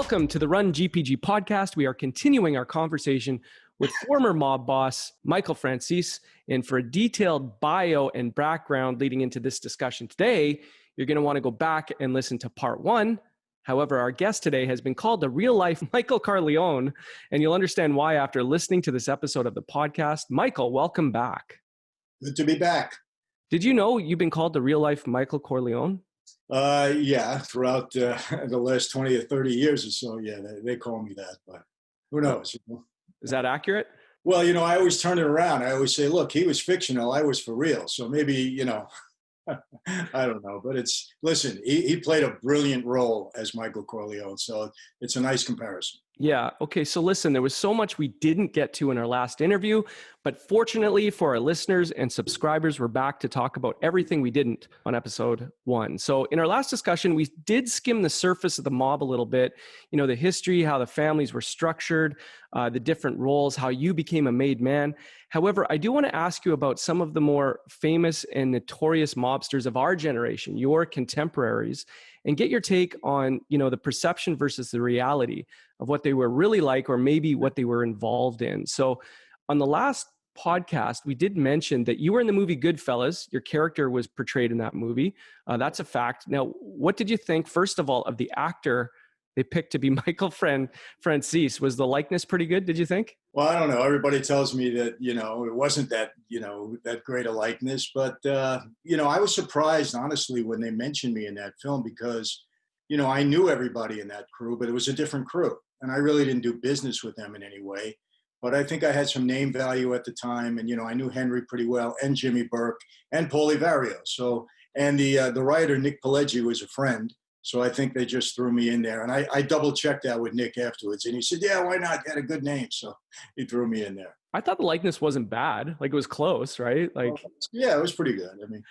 Welcome to the Run GPG podcast. We are continuing our conversation with former mob boss Michael Franzese. And for a detailed bio and background leading into this discussion today, you're going to want to go back and listen to part one. However, our guest today has been called the real-life Michael Corleone, and you'll understand why after listening to this episode of the podcast. Michael, welcome back. Good to be back. Did you know you've been called the real-life Michael Corleone? Yeah, throughout the last 20 or 30 years or so, yeah, they call me that, but who knows? You know? Is that accurate? Well, you know, I always turn it around. I always say, look, he was fictional, I was for real. So maybe, you know, I don't know, but listen, he played a brilliant role as Michael Corleone, so it's a nice comparison. Yeah. Okay. So listen, there was so much we didn't get to in our last interview, but fortunately for our listeners and subscribers, we're back to talk about everything we didn't on episode one. So in our last discussion, we did skim the surface of the mob a little bit, you know, the history, how the families were structured, the different roles, how you became a made man. However, I do want to ask you about some of the more famous and notorious mobsters of our generation, your contemporaries, and get your take on, you know, the perception versus the reality of what they were really like, or maybe what they were involved in. So on the last podcast, we did mention that you were in the movie Goodfellas. Your character was portrayed in that movie. That's a fact. Now, what did you think, first of all, of the actor they picked to be Michael Franzese? Was the likeness pretty good, did you think? Well, I don't know. Everybody tells me that, you know, it wasn't that, you know, that great a likeness. But, you know, I was surprised, honestly, when they mentioned me in that film because, you know, I knew everybody in that crew, but it was a different crew. And I really didn't do business with them in any way. But I think I had some name value at the time. And, you know, I knew Henry pretty well, and Jimmy Burke, and Paulie Vario. So, and the writer, Nick Pileggi, was a friend. So I think they just threw me in there. And I double-checked that with Nick afterwards. And he said, yeah, why not? You had a good name. So he threw me in there. I thought the likeness wasn't bad. Like, it was close, right? Like, well, yeah, it was pretty good. I mean.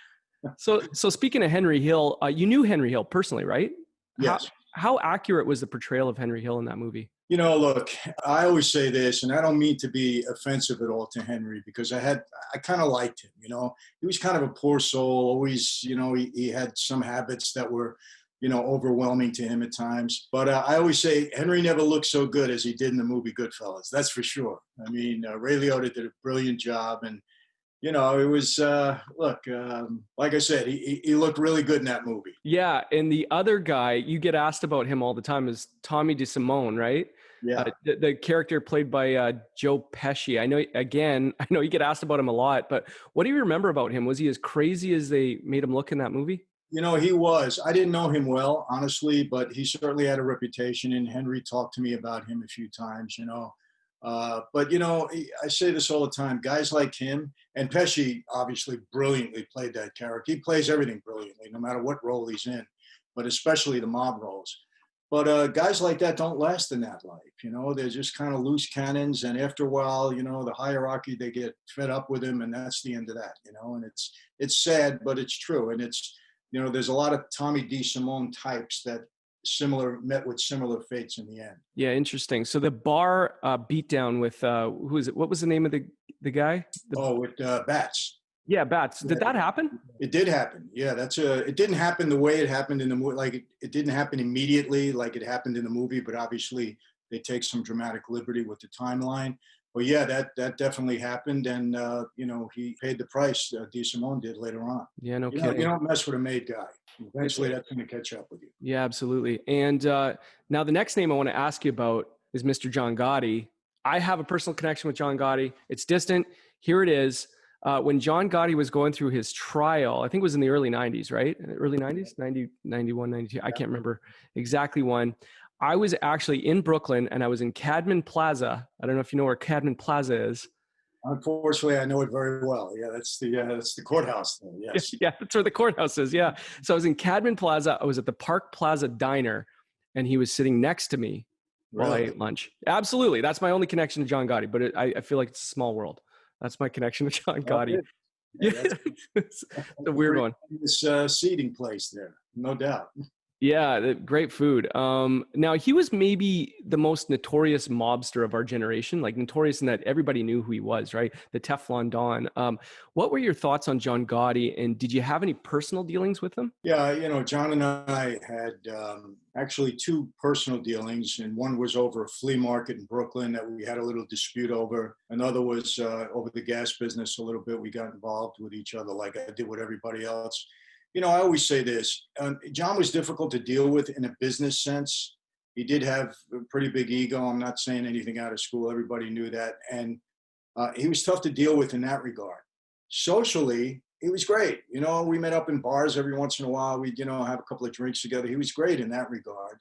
So speaking of Henry Hill, you knew Henry Hill personally, right? Yes. How accurate was the portrayal of Henry Hill in that movie? You know, look, I always say this, and I don't mean to be offensive at all to Henry, because I kind of liked him, you know. He was kind of a poor soul, always, you know, he had some habits that were, you know, overwhelming to him at times. But I always say Henry never looked so good as he did in the movie Goodfellas, that's for sure. I mean, Ray Liotta did a brilliant job, and you know, it was, like I said, he looked really good in that movie. Yeah, and the other guy, you get asked about him all the time, is Tommy DeSimone, right? Yeah. The character played by Joe Pesci. I know you get asked about him a lot, but what do you remember about him? Was he as crazy as they made him look in that movie? You know, he was. I didn't know him well, honestly, but he certainly had a reputation, and Henry talked to me about him a few times, you know. But, you know, I say this all the time, guys like him, and Pesci obviously brilliantly played that character. He plays everything brilliantly, no matter what role he's in, but especially the mob roles. But guys like that don't last in that life, you know. They're just kind of loose cannons, and after a while, you know, the hierarchy, they get fed up with him, and that's the end of that, you know. And it's sad, but it's true. And it's, you know, there's a lot of Tommy DeSimone types that met with similar fates in the end. Yeah, interesting. So the bar beatdown with who is it? What was the name of the guy? With Bats. Yeah, Bats. Did that happen? It did happen. Yeah, it didn't happen the way it happened in the movie. Like it didn't happen immediately, like it happened in the movie. But obviously, they take some dramatic liberty with the timeline. But yeah, that definitely happened, and you know, he paid the price. DeSimone did later on. Yeah, no kidding. You don't mess with a made guy. Eventually, that's going to catch up with you. Yeah, absolutely. And now the next name I want to ask you about is Mr. John Gotti. I have a personal connection with John Gotti. It's distant. Here it is. When John Gotti was going through his trial, I think it was in the early 90s, right? Early 90s, 90, 91, 92. I can't remember exactly when. I was actually in Brooklyn, and I was in Cadman Plaza. I don't know if you know where Cadman Plaza is. Unfortunately, I know it very well. Yeah, that's the courthouse there. Yes. Yeah, that's where the courthouse is. Yeah. So I was in Cadman Plaza. I was at the Park Plaza Diner, and he was sitting next to me while I ate lunch. Absolutely. That's my only connection to John Gotti, but I feel like it's a small world. That's my connection to John Gotti. Yeah, it's a weird one. This seating place there, no doubt. Yeah, great food. Now he was maybe the most notorious mobster of our generation, like notorious in that everybody knew who he was, right? The Teflon Don. What were your thoughts on John Gotti, and did you have any personal dealings with him? Yeah, John and I had actually two personal dealings, and one was over a flea market in Brooklyn that we had a little dispute over. Another was over the gas business a little bit. We got involved with each other like I did with everybody else. I always say this. John was difficult to deal with in a business sense. He did have a pretty big ego. I'm not saying anything out of school. Everybody knew that. And he was tough to deal with in that regard. Socially, he was great. We met up in bars every once in a while. We'd, have a couple of drinks together. He was great in that regard.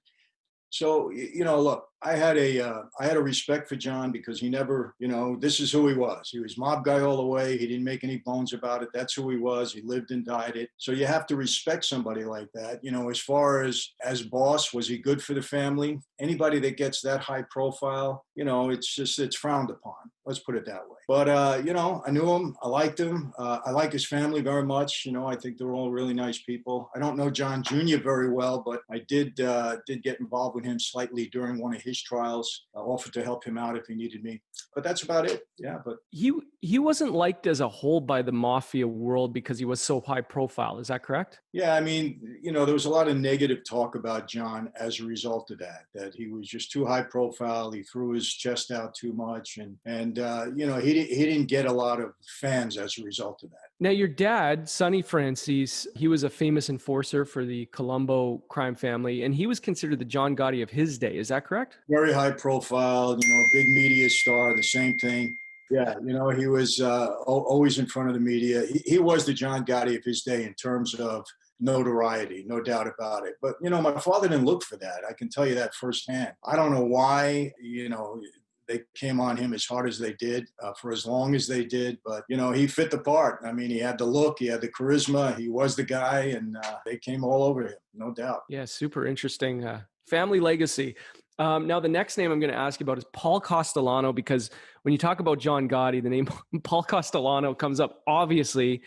So, look, I had a respect for John because he never, this is who he was. He was mob guy all the way. He didn't make any bones about it. That's who he was. He lived and died it. So you have to respect somebody like that. As far as boss, was he good for the family? Anybody that gets that high profile, it's frowned upon. Let's put it that way. But, I knew him. I liked him. I like his family very much. I think they're all really nice people. I don't know John Jr. very well, but I did get involved with him slightly during one of his trials. I offered to help him out if he needed me. But that's about it. Yeah, but he wasn't liked as a whole by the mafia world because he was so high profile. Is that correct? Yeah, there was a lot of negative talk about John as a result of that he was just too high profile. He threw his chest out too much. And he didn't get a lot of fans as a result of that. Now, your dad, Sonny Franzese, he was a famous enforcer for the Colombo crime family, and he was considered the John Gotti of his day. Is that correct? Very high profile, big media star, the same thing. Yeah, he was always in front of the media. He was the John Gotti of his day in terms of notoriety, no doubt about it. But, my father didn't look for that. I can tell you that firsthand. I don't know why, they came on him as hard as they did for as long as they did. But, he fit the part. He had the look, he had the charisma, he was the guy, and they came all over him, no doubt. Yeah, super interesting family legacy. Now, the next name I'm going to ask you about is Paul Castellano, because when you talk about John Gotti, the name Paul Castellano comes up obviously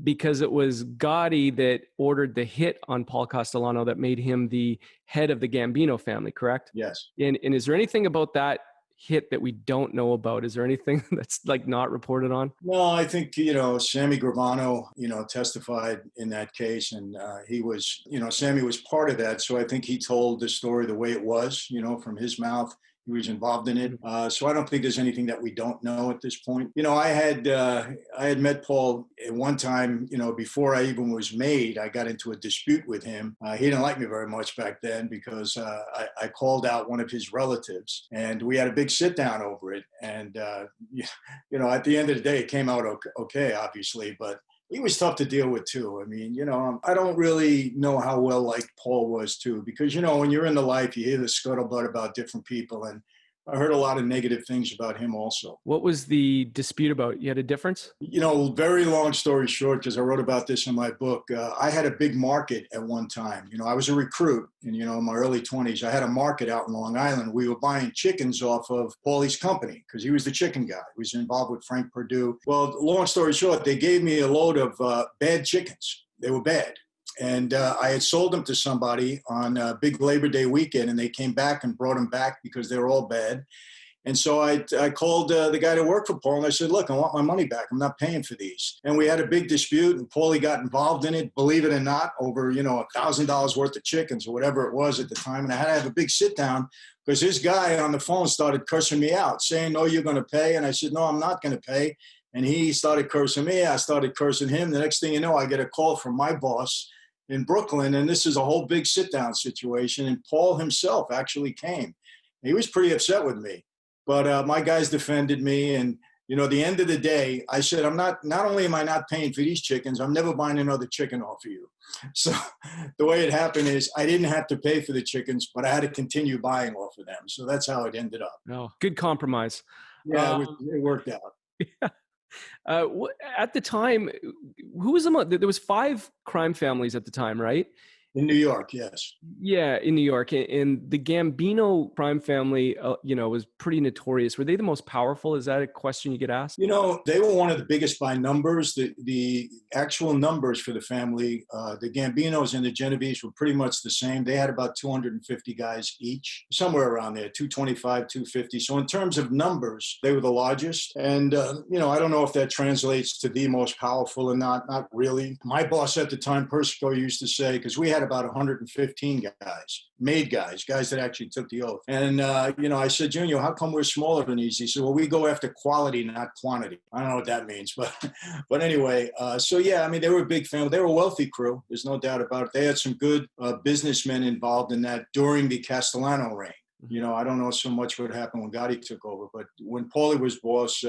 because it was Gotti that ordered the hit on Paul Castellano that made him the head of the Gambino family, correct? Yes. And is there anything about that hit that we don't know about? Is there anything that's like not reported on? No, I think, Sammy Gravano, testified in that case, and he was, Sammy was part of that. So I think he told the story the way it was, from his mouth. He was involved in it. So I don't think there's anything that we don't know at this point. I had met Paul at one time, before I even was made. I got into a dispute with him. He didn't like me very much back then because I called out one of his relatives, and we had a big sit down over it. And, at the end of the day, it came out okay, obviously, but he was tough to deal with too. I don't really know how well liked Paul was too, because, when you're in the life, you hear the scuttlebutt about different people. And I heard a lot of negative things about him also. What was the dispute about? You had a difference? Very long story short, because I wrote about this in my book. I had a big market at one time. I was a recruit in, in my early 20s. I had a market out in Long Island. We were buying chickens off of Paulie's company because he was the chicken guy. He was involved with Frank Perdue. Well, long story short, they gave me a load of bad chickens. They were bad. And I had sold them to somebody on a big Labor Day weekend, and they came back and brought them back because they were all bad. And so I called the guy to work for Paul, and I said, look, I want my money back. I'm not paying for these. And we had a big dispute, and Paulie got involved in it, believe it or not, over, $1,000 worth of chickens or whatever it was at the time. And I had to have a big sit down because this guy on the phone started cursing me out, saying, no, you're going to pay. And I said, no, I'm not going to pay. And he started cursing me. I started cursing him. The next thing you know, I get a call from my boss in Brooklyn, and this is a whole big sit-down situation. And Paul himself actually came. He was pretty upset with me, but my guys defended me. And the end of the day, I said, not only am I not paying for these chickens, I'm never buying another chicken off of you. So the way it happened is I didn't have to pay for the chickens, but I had to continue buying off of them. So that's how it ended up. No, good compromise. Yeah, it worked out. Yeah. At the time, who was among? There was 5 crime families at the time, right? In New York, yes. Yeah, in New York. And the Gambino crime family, was pretty notorious. Were they the most powerful? Is that a question you get asked? They were one of the biggest by numbers. The actual numbers for the family, the Gambinos and the Genovese were pretty much the same. They had about 250 guys each, somewhere around there, 225, 250. So in terms of numbers, they were the largest. And, I don't know if that translates to the most powerful or not really. My boss at the time, Persico, used to say, because we had about 115 guys, made guys that actually took the oath. And, I said, Junior, how come we're smaller than these? He said, well, we go after quality, not quantity. I don't know what that means, but anyway, they were a big family. They were a wealthy crew. There's no doubt about it. They had some good businessmen involved in that during the Castellano reign. I don't know so much what happened when Gotti took over, but when Paulie was boss,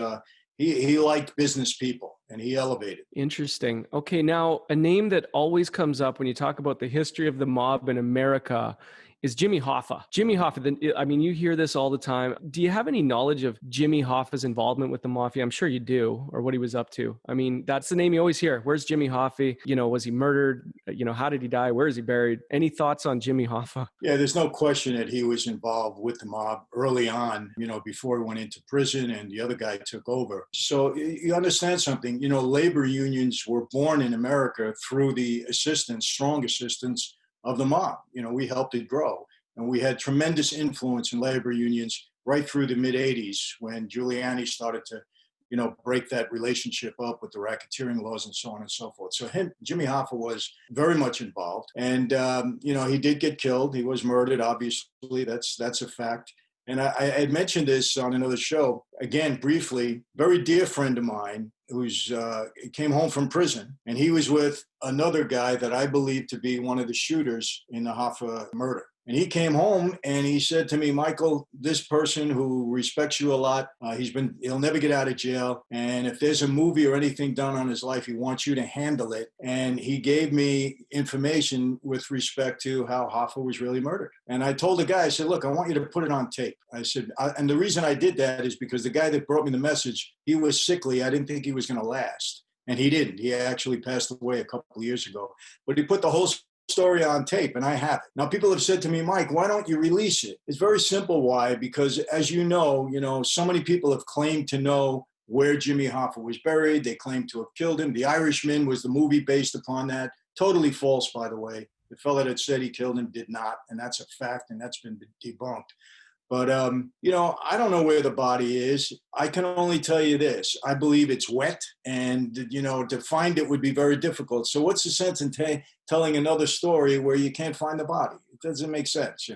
he liked business people and he elevated. Interesting. Okay, now a name that always comes up when you talk about the history of the mob in America is Jimmy Hoffa. Jimmy Hoffa, you hear this all the time. Do you have any knowledge of Jimmy Hoffa's involvement with the Mafia? I'm sure you do, or what he was up to. That's the name you always hear. Where's Jimmy Hoffa? Was he murdered? How did he die? Where is he buried? Any thoughts on Jimmy Hoffa? Yeah, there's no question that he was involved with the mob early on, before he went into prison and the other guy took over. So you understand something, labor unions were born in America through the strong assistance of the mob. We helped it grow. And we had tremendous influence in labor unions right through the mid-'80s when Giuliani started to, break that relationship up with the racketeering laws and so on and so forth. So Jimmy Hoffa was very much involved. And, he did get killed. He was murdered, obviously. That's a fact. And I had mentioned this on another show, again, briefly, very dear friend of mine who's came home from prison, and he was with another guy that I believe to be one of the shooters in the Hoffa murder. And he came home and he said to me, Michael, this person who respects you a lot, he'll never get out of jail. And if there's a movie or anything done on his life, he wants you to handle it. And he gave me information with respect to how Hoffa was really murdered. And I told the guy, I said, look, I want you to put it on tape. I said, and the reason I did that is because the guy that brought me the message, he was sickly. I didn't think he was going to last. And he didn't. He actually passed away a couple of years ago. But he put the whole story on tape, and I have it. Now, people have said to me, Mike, why don't you release it? It's very simple. Why? Because as you know, so many people have claimed to know where Jimmy Hoffa was buried. They claim to have killed him. The Irishman was the movie based upon that. Totally false, by the way. The fellow that said he killed him did not, and that's a fact, and that's been debunked. But, I don't know where the body is. I can only tell you this. I believe it's wet, and, to find it would be very difficult. So what's the sense in telling another story where you can't find the body? It doesn't make sense,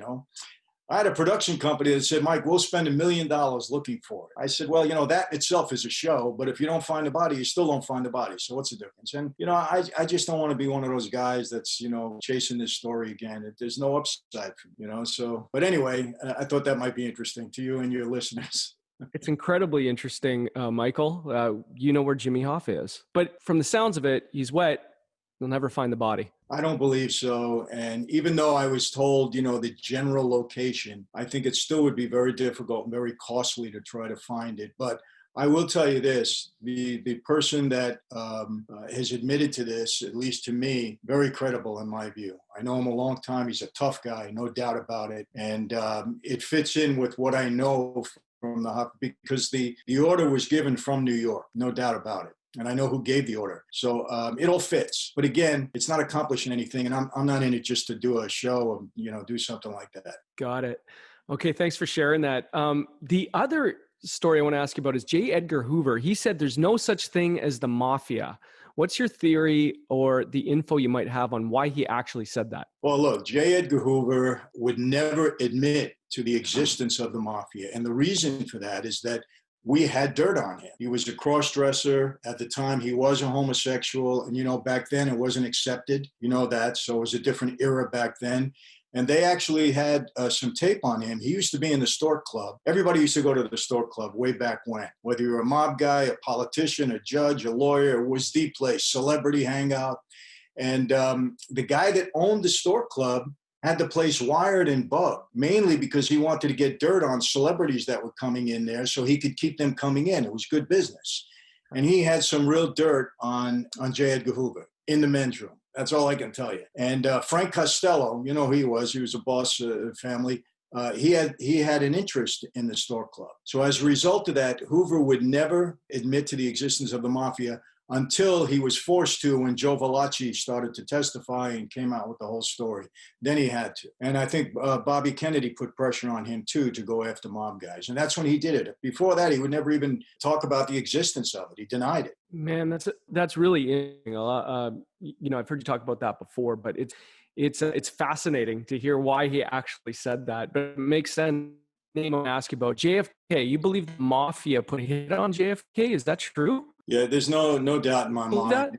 I had a production company that said, Mike, we'll spend $1 million looking for it. I said, well, that itself is a show, but if you don't find the body, you still don't find the body. So what's the difference? And, I just don't want to be one of those guys that's, chasing this story again. There's no upside, so, but anyway, I thought that might be interesting to you and your listeners. It's incredibly interesting, Michael. You know where Jimmy Hoffa is, but from the sounds of it, he's wet. You'll never find the body. I don't believe so. And even though I was told, the general location, I think it still would be very difficult and very costly to try to find it. But I will tell you this, the person that has admitted to this, at least to me, very credible in my view. I know him a long time. He's a tough guy, no doubt about it. And it fits in with what I know from the Hoffa, because the order was given from New York, no doubt about it. And I know who gave the order. So it all fits. But again, it's not accomplishing anything. And I'm not in it just to do a show or, do something like that. Got it. Okay, thanks for sharing that. The other story I want to ask you about is J. Edgar Hoover. He said there's no such thing as the Mafia. What's your theory or the info you might have on why he actually said that? Well, look, J. Edgar Hoover would never admit to the existence of the Mafia. And the reason for that is that we had dirt on him. He was a cross-dresser. At the time, he was a homosexual. And, back then it wasn't accepted. That. So it was a different era back then. And they actually had some tape on him. He used to be in the Stork Club. Everybody used to go to the Stork Club way back when. Whether you were a mob guy, a politician, a judge, a lawyer, it was the place, celebrity hangout. And the guy that owned the Stork Club had the place wired and bugged, mainly because he wanted to get dirt on celebrities that were coming in there so he could keep them coming in. It was good business. And he had some real dirt on J. Edgar Hoover in the men's room. That's all I can tell you. And Frank Costello, you know who he was. He was a boss of the family. He had an interest in the Stork Club. So as a result of that, Hoover would never admit to the existence of the Mafia until he was forced to when Joe Valachi started to testify and came out with the whole story. Then he had to. And I think Bobby Kennedy put pressure on him, too, to go after mob guys. And that's when he did it. Before that, he would never even talk about the existence of it. He denied it. Man, that's really interesting. I've heard you talk about that before, but it's fascinating to hear why he actually said that. But it makes sense. I want to ask you about JFK. You believe the Mafia put a hit on JFK? Is that true? Yeah, there's no doubt in my mind.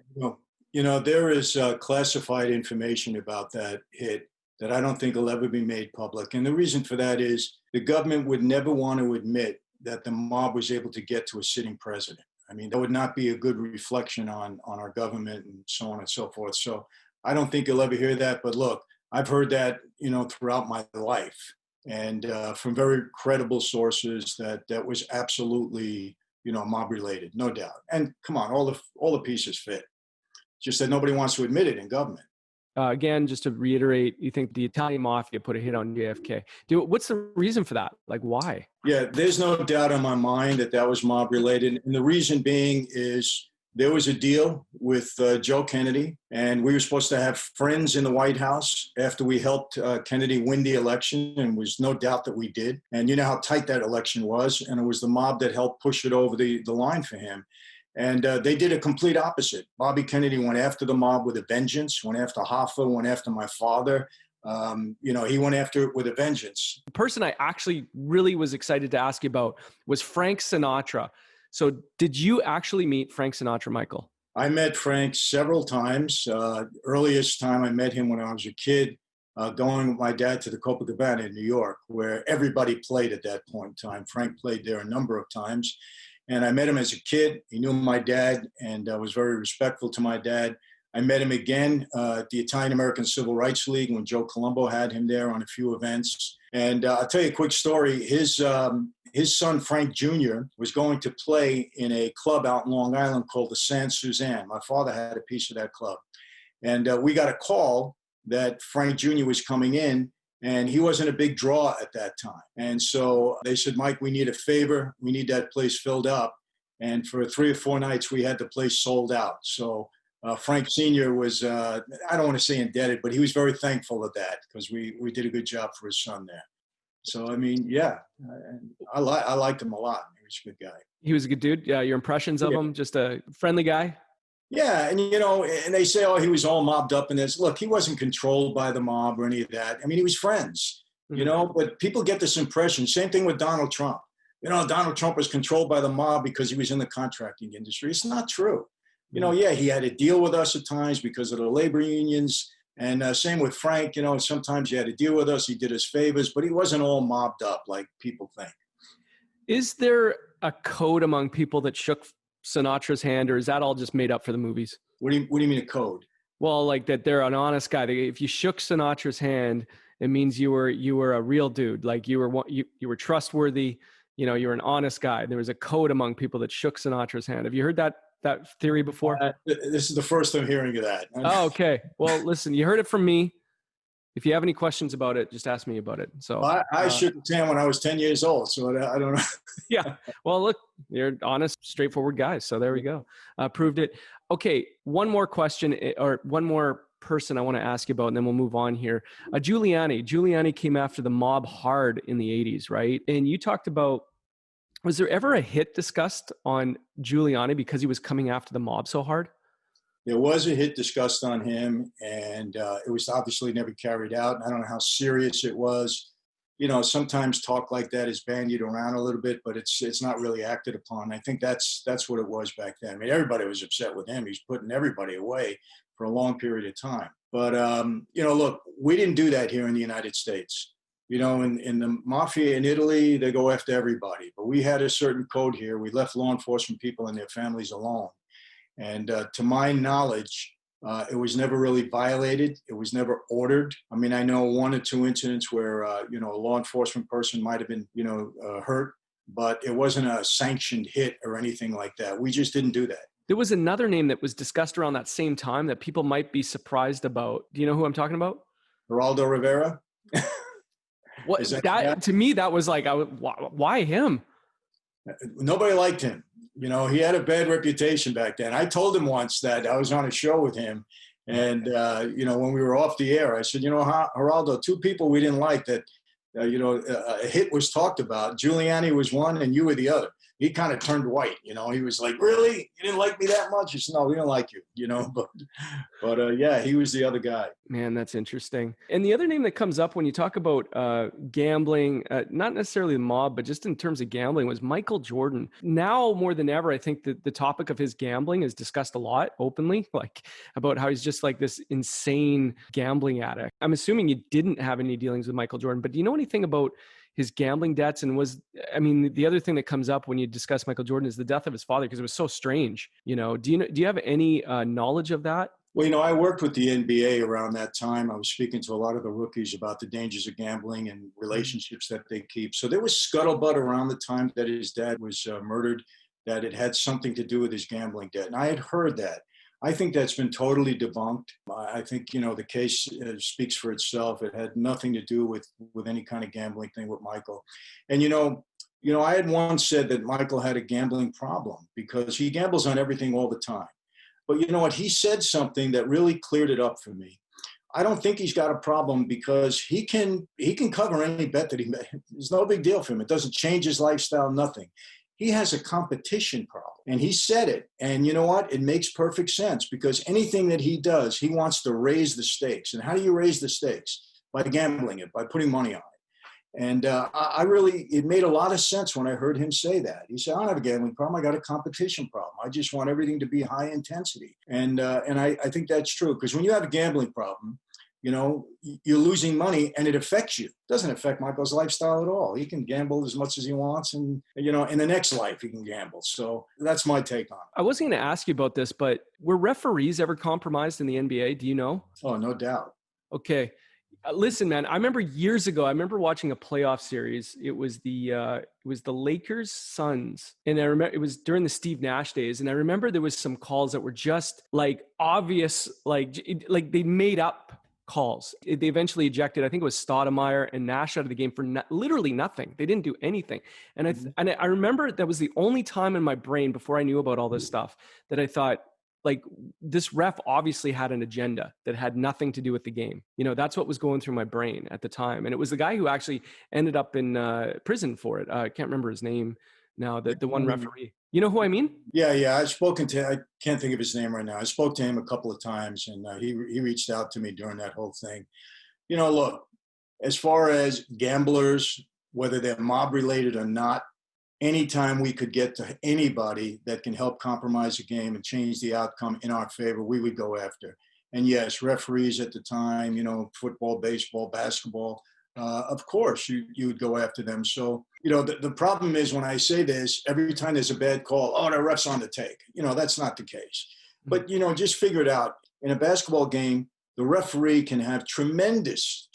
There is classified information about that hit that I don't think will ever be made public. And the reason for that is the government would never want to admit that the mob was able to get to a sitting president. I mean, that would not be a good reflection on our government and so on and so forth. So I don't think you'll ever hear that. But look, I've heard that, throughout my life, and from very credible sources that was absolutely, mob related, no doubt. And come on, all the pieces fit. Just that nobody wants to admit it in government. Again, just to reiterate, you think the Italian Mafia put a hit on JFK. What's the reason for that? Like, why? Yeah, there's no doubt in my mind that was mob related. And the reason being is there was a deal with Joe Kennedy, and we were supposed to have friends in the White House after we helped Kennedy win the election, and was no doubt that we did. And you know how tight that election was, and it was the mob that helped push it over the line for him. And they did a complete opposite. Bobby Kennedy went after the mob with a vengeance, went after Hoffa, went after my father. He went after it with a vengeance. The person I actually really was excited to ask you about was Frank Sinatra. So did you actually meet Frank Sinatra, Michael? I met Frank several times. Earliest time I met him when I was a kid, going with my dad to the Copacabana in New York, where everybody played at that point in time. Frank played there a number of times. And I met him as a kid. He knew my dad and was very respectful to my dad. I met him again at the Italian-American Civil Rights League when Joe Colombo had him there on a few events. And I'll tell you a quick story. His son, Frank Jr., was going to play in a club out in Long Island called the San Suzanne. My father had a piece of that club. And we got a call that Frank Jr. was coming in, and he wasn't a big draw at that time. And so they said, Mike, we need a favor. We need that place filled up. And for 3 or 4 nights, we had the place sold out. So Frank Sr. was, I don't want to say indebted, but he was very thankful of that because we did a good job for his son there. So, I mean, yeah, I liked him a lot. He was a good guy. He was a good dude. Yeah, your impressions of him, just a friendly guy? Yeah, and and they say, oh, he was all mobbed up in this. Look, he wasn't controlled by the mob or any of that. I mean, he was friends, but people get this impression. Same thing with Donald Trump. Donald Trump was controlled by the mob because he was in the contracting industry. It's not true. Yeah, he had to deal with us at times because of the labor unions. And same with Frank, sometimes he had to deal with us. He did us favors, but he wasn't all mobbed up like people think. Is there a code among people that shook Sinatra's hand, or is that all just made up for the movies? What do you mean a code? Well, like that they're an honest guy. If you shook Sinatra's hand, it means you were a real dude. Like you were trustworthy. You were an honest guy. There was a code among people that shook Sinatra's hand. Have you heard that theory before? This is the first I'm hearing of that. Oh, okay. Well, listen, you heard it from me. If you have any questions about it, just ask me about it. So I shook his hand when I was 10 years old. So I don't know. Yeah. Well, look, you're honest, straightforward guys. So there we go. Proved it. Okay. One more question or one more person I want to ask you about, and then we'll move on here. Giuliani came after the mob hard in the 80s, right? And you talked about, was there ever a hit discussed on Giuliani because he was coming after the mob so hard? There was a hit discussed on him, and it was obviously never carried out. I don't know how serious it was. Sometimes talk like that is bandied around a little bit, but it's not really acted upon. I think that's what it was back then. I mean, everybody was upset with him. He's putting everybody away for a long period of time. But, look, we didn't do that here in the United States. In the Mafia in Italy, they go after everybody. But we had a certain code here. We left law enforcement people and their families alone. And to my knowledge, it was never really violated. It was never ordered. I mean, I know 1 or 2 incidents where, a law enforcement person might have been, hurt, but it wasn't a sanctioned hit or anything like that. We just didn't do that. There was another name that was discussed around that same time that people might be surprised about. Do you know who I'm talking about? Geraldo Rivera. What Is that that to me, that was like, why him? Nobody liked him. You know, he had a bad reputation back then. I told him once that I was on a show with him. And, you know, when we were off the air, I said, you know, Geraldo, two people we didn't like that, a hit was talked about. Giuliani was one and you were the other. He kind of turned white, you know, he was like, really? You didn't like me that much? I said, no, we didn't like you, you know, but yeah, he was the other guy. Man, that's interesting. And the other name that comes up when you talk about gambling, not necessarily the mob, but just in terms of gambling, was Michael Jordan. Now more than ever, I think that the topic of his gambling is discussed a lot openly, like about how he's just like this insane gambling addict. I'm assuming you didn't have any dealings with Michael Jordan, but do you know anything about his gambling debts? And the other thing that comes up when you discuss Michael Jordan is the death of his father, because it was so strange. You know, do you have any knowledge of that? Well, you know, I worked with the NBA around that time. I was speaking to a lot of the rookies about the dangers of gambling and relationships that they keep. So there was scuttlebutt around the time that his dad was murdered, that it had something to do with his gambling debt. And I had heard that. I think that's been totally debunked. I think, you know, the case speaks for itself. It had nothing to do with any kind of gambling thing with Michael. And, you know, I had once said that Michael had a gambling problem because he gambles on everything all the time. But you know what? He said something that really cleared it up for me. I don't think he's got a problem because he can cover any bet that he makes. It's no big deal for him. It doesn't change his lifestyle, nothing. He has a competition problem. And he said it. And you know what? It makes perfect sense because anything that he does, he wants to raise the stakes. And how do you raise the stakes? By gambling it, by putting money on it. And it made a lot of sense when I heard him say that. He said, I don't have a gambling problem. I got a competition problem. I just want everything to be high intensity. And I think that's true because when you have a gambling problem, you know, you're losing money and it affects you. It doesn't affect Michael's lifestyle at all. He can gamble as much as he wants. And, you know, in the next life, he can gamble. So that's my take on it. I wasn't going to ask you about this, but were referees ever compromised in the NBA? Do you know? Oh, no doubt. Okay. Listen, man, I remember years ago, I remember watching a playoff series. It was the Lakers Suns. And I remember it was during the Steve Nash days. And I remember there was some calls that were just like obvious, like they made up calls. They eventually ejected, I think it was Stoudemire and Nash out of the game for literally nothing. They didn't do anything. And I remember that was the only time in my brain before I knew about all this stuff that I thought, like, this ref obviously had an agenda that had nothing to do with the game. You know, that's what was going through my brain at the time. And it was the guy who actually ended up in prison for it. I can't remember his name now, the one referee. You know who I mean? Yeah. I've spoken to, I can't think of his name right now. I spoke to him a couple of times and he reached out to me during that whole thing. You know, look, as far as gamblers, whether they're mob related or not, anytime we could get to anybody that can help compromise the game and change the outcome in our favor, we would go after. And yes, referees at the time, you know, football, baseball, basketball, of course, you would go after them. So, you know, the problem is when I say this, every time there's a bad call, oh, the ref's on the take. You know, that's not the case. But, you know, just figure it out. In a basketball game, the referee can have tremendous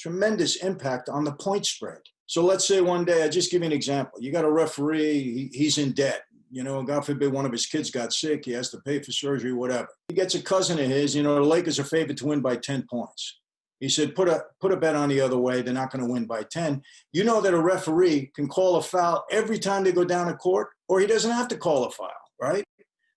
impact on the point spread. So let's say one day, I just give you an example. You got a referee, he's in debt. You know, God forbid one of his kids got sick. He has to pay for surgery, whatever. He gets a cousin of his, you know, the Lakers are favored to win by 10 points. He said, put a bet on the other way. They're not going to win by 10. You know that a referee can call a foul every time they go down to court, or he doesn't have to call a foul, right?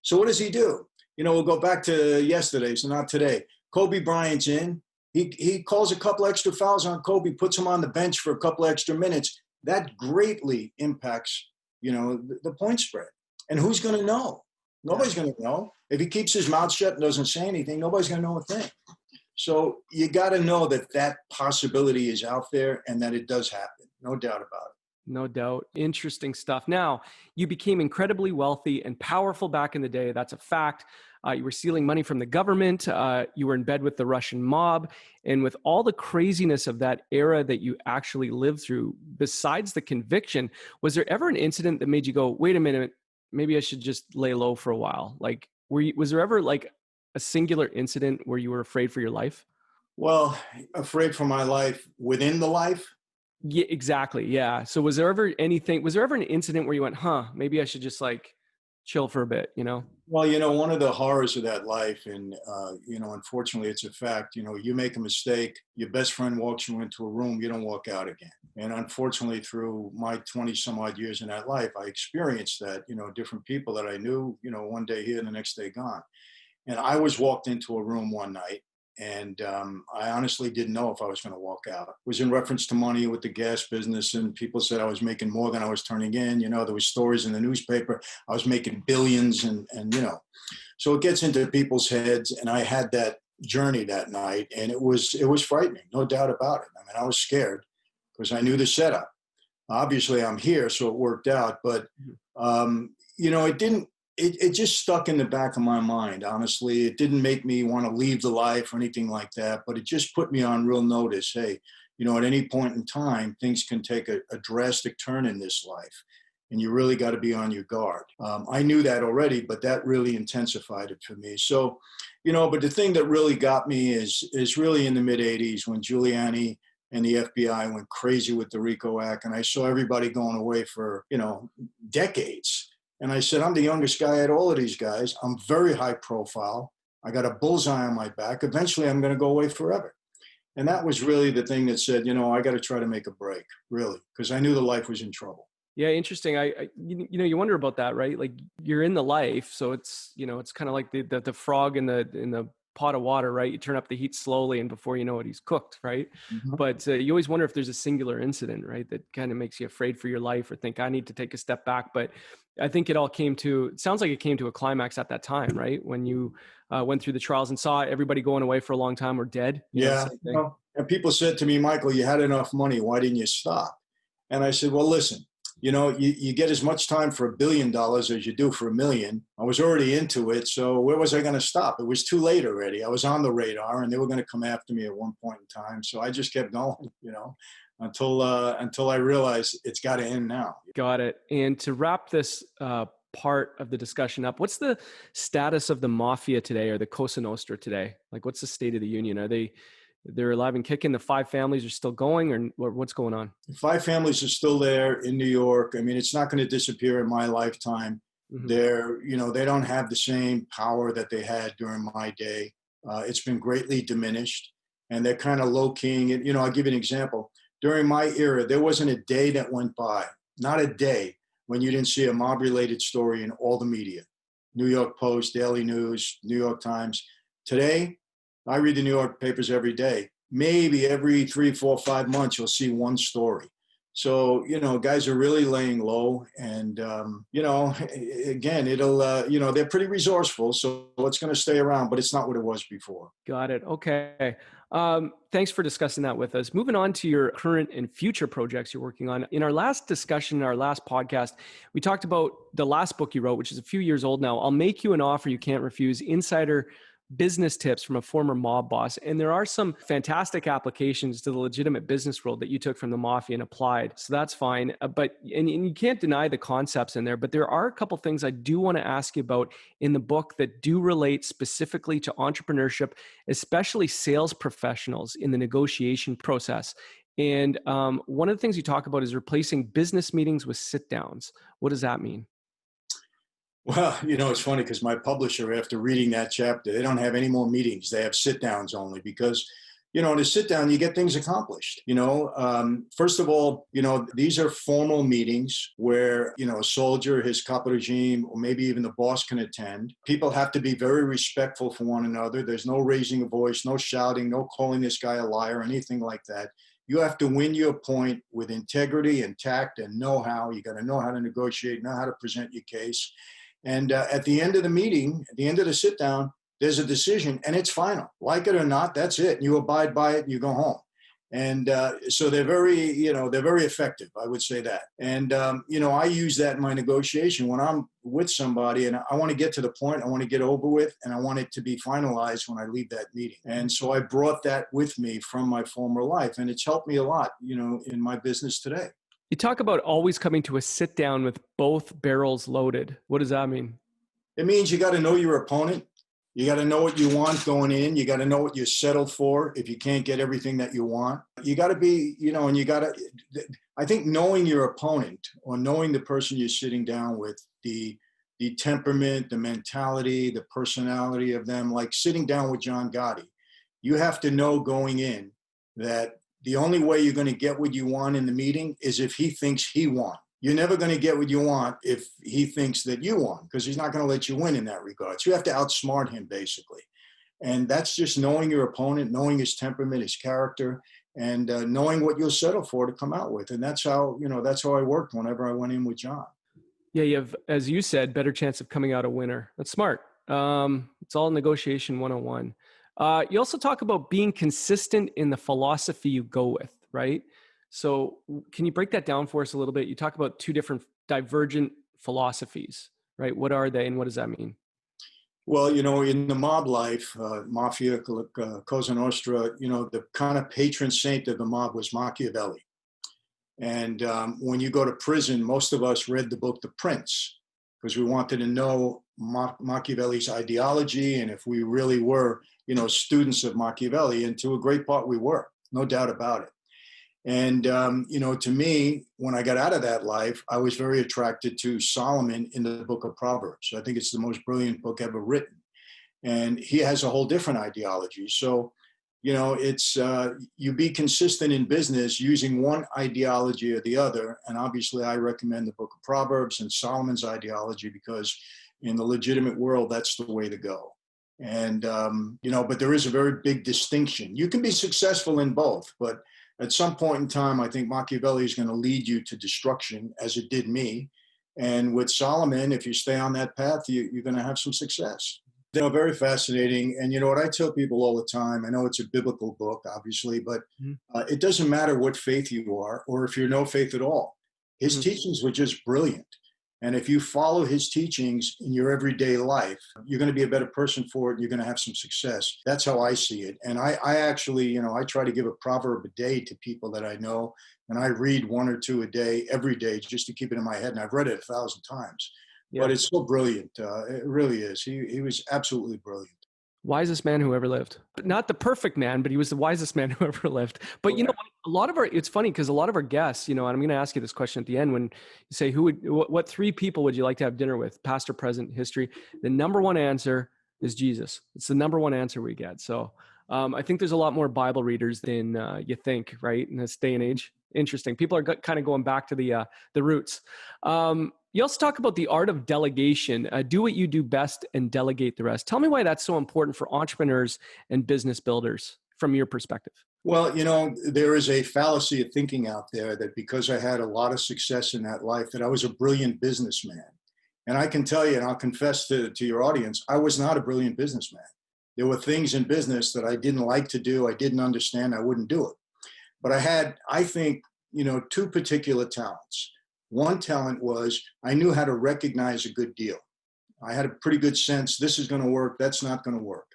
So what does he do? You know, we'll go back to yesterday, so not today. Kobe Bryant's in. He calls a couple extra fouls on Kobe, puts him on the bench for a couple extra minutes. That greatly impacts, you know, the point spread. And who's going to know? Nobody's going to know. If he keeps his mouth shut and doesn't say anything, nobody's going to know a thing. So you got to know that possibility is out there and that it does happen. No doubt about it. No doubt. Interesting stuff. Now, you became incredibly wealthy and powerful back in the day. That's a fact. You were stealing money from the government. You were in bed with the Russian mob. And with all the craziness of that era that you actually lived through, besides the conviction, was there ever an incident that made you go, wait a minute, maybe I should just lay low for a while? Like, was there ever like a singular incident where you were afraid for your life? Well, afraid for my life within the life? Yeah, exactly. Yeah. So was there ever an incident where you went, maybe I should just like chill for a bit, you know? Well, one of the horrors of that life, and unfortunately, it's a fact. You make a mistake, your best friend walks you into a room, you don't walk out again. And unfortunately, through my 20 some odd years in that life, I experienced that. Different people that I knew, one day here, the next day gone. And I was walked into a room one night, and I honestly didn't know if I was going to walk out. It was in reference to money with the gas business, and people said I was making more than I was turning in. There was stories in the newspaper. I was making billions, and so it gets into people's heads. And I had that journey that night, and it was frightening, no doubt about it. I mean, I was scared because I knew the setup. Obviously, I'm here, so it worked out. But it didn't. It just stuck in the back of my mind, honestly. It didn't make me want to leave the life or anything like that, but it just put me on real notice. Hey, at any point in time, things can take a drastic turn in this life, and you really got to be on your guard. I knew that already, but that really intensified it for me. So, but the thing that really got me is really in the mid-'80s when Giuliani and the FBI went crazy with the RICO Act, and I saw everybody going away for, decades. And I said, I'm the youngest guy at all of these guys. I'm very high profile. I got a bullseye on my back. Eventually, I'm going to go away forever. And that was really the thing that said, I got to try to make a break, really, because I knew the life was in trouble. Yeah, interesting. You wonder about that, right? Like you're in the life, so it's it's kind of like the frog in the pot of water, right? You turn up the heat slowly, and before you know it, he's cooked, right? Mm-hmm. But you always wonder if there's a singular incident, right, that kind of makes you afraid for your life or think I need to take a step back. But I think it sounds like it came to a climax at that time, right? When you went through the trials and saw everybody going away for a long time or dead. Yeah. And people said to me, Michael, you had enough money. Why didn't you stop? And I said, well, listen, you get as much time for $1 billion as you do for $1 million. I was already into it. So where was I going to stop? It was too late already. I was on the radar and they were going to come after me at one point in time. So I just kept going, until I realized it's got to end now. Got it. And to wrap this part of the discussion up, what's the status of the Mafia today or the Cosa Nostra today? Like, what's the state of the union? They're alive and kicking? The 5 families are still going, or what's going on? 5 families are still there in New York. I mean, it's not going to disappear in my lifetime. Mm-hmm. They don't have the same power that they had during my day. It's been greatly diminished, and they're kind of low-keying it. I'll give you an example. During my era, there wasn't a day that went by, not a day, when you didn't see a mob-related story in all the media. New York Post, Daily News, New York Times. Today, I read the New York papers every day. Maybe every 3, 4, 5 months, you'll see one story. So, guys are really laying low. And, again, they're pretty resourceful. So it's going to stay around, but it's not what it was before. Got it. Okay. Thanks for discussing that with us. Moving on to your current and future projects you're working on. In our last discussion, our last podcast, we talked about the last book you wrote, which is a few years old now. I'll Make You an Offer You Can't Refuse: Insider Business Tips from a Former Mob Boss. And there are some fantastic applications to the legitimate business world that you took from the Mafia and applied. So that's fine. But you can't deny the concepts in there, but there are a couple things I do want to ask you about in the book that do relate specifically to entrepreneurship, especially sales professionals in the negotiation process. And one of the things you talk about is replacing business meetings with sit downs. What does that mean? Well, it's funny because my publisher, after reading that chapter, they don't have any more meetings. They have sit downs only because, in a sit down, you get things accomplished. First of all, these are formal meetings where, a soldier, his capo regime, or maybe even the boss can attend. People have to be very respectful for one another. There's no raising a voice, no shouting, no calling this guy a liar, anything like that. You have to win your point with integrity and tact and know-how. You got to know how to negotiate, know how to present your case. And at the end of the meeting, at the end of the sit down, there's a decision and it's final. Like it or not, that's it. You abide by it and you go home. And so they're very effective, I would say that. And, I use that in my negotiation when I'm with somebody and I want to get to the point, I want to get over with, and I want it to be finalized when I leave that meeting. And so I brought that with me from my former life, and it's helped me a lot, in my business today. You talk about always coming to a sit down with both barrels loaded. What does that mean? It means you got to know your opponent. You got to know what you want going in. You got to know what you're settled for if you can't get everything that you want. You got to be, and you got to, I think knowing your opponent or knowing the person you're sitting down with, the the temperament, the mentality, the personality of them, like sitting down with John Gotti. You have to know going in that the only way you're going to get what you want in the meeting is if he thinks he won. You're never going to get what you want if he thinks that you won, because he's not going to let you win in that regard. So you have to outsmart him, basically. And that's just knowing your opponent, knowing his temperament, his character, and knowing what you'll settle for to come out with. And that's how, that's how I worked whenever I went in with John. Yeah, you have, as you said, better chance of coming out a winner. That's smart. It's all negotiation 101. You also talk about being consistent in the philosophy you go with, right? So can you break that down for us a little bit? You talk about two different divergent philosophies, right? What are they and what does that mean? Well, in the mob life, Mafia, Cosa Nostra, the kind of patron saint of the mob was Machiavelli. And when you go to prison, most of us read the book The Prince because we wanted to know Machiavelli's ideology and if we really were, students of Machiavelli. And to a great part, we were, no doubt about it. And, to me, when I got out of that life, I was very attracted to Solomon in the book of Proverbs. I think it's the most brilliant book ever written. And he has a whole different ideology. So, it's you be consistent in business using one ideology or the other. And obviously, I recommend the book of Proverbs and Solomon's ideology because in the legitimate world, that's the way to go. And, but there is a very big distinction. You can be successful in both, but at some point in time, I think Machiavelli is going to lead you to destruction, as it did me. And with Solomon, if you stay on that path, you're going to have some success. Very fascinating. And what I tell people all the time, I know it's a biblical book, obviously, but it doesn't matter what faith you are or if you're no faith at all. His teachings were just brilliant. And if you follow his teachings in your everyday life, you're going to be a better person for it. And you're going to have some success. That's how I see it. And I actually, I try to give a proverb a day to people that I know. And I read one or two a day, every day, just to keep it in my head. And I've read it 1,000 times. Yeah. But it's so brilliant. It really is. He was absolutely brilliant. Wisest man who ever lived. Not the perfect man, but he was the wisest man who ever lived. But a lot of it's funny because a lot of our guests, and I'm going to ask you this question at the end when you say, what three people would you like to have dinner with? Past or present, history. The number one answer is Jesus. It's the number one answer we get. So I think there's a lot more Bible readers than you think, right? In this day and age. Interesting. People are kind of going back to the roots. You also talk about the art of delegation. Do what you do best and delegate the rest. Tell me why that's so important for entrepreneurs and business builders from your perspective. Well, there is a fallacy of thinking out there that because I had a lot of success in that life, that I was a brilliant businessman. And I can tell you, and I'll confess to your audience, I was not a brilliant businessman. There were things in business that I didn't like to do. I didn't understand. I wouldn't do it. But I had, I think, two particular talents. One talent was I knew how to recognize a good deal. I had a pretty good sense, this is going to work, that's not going to work.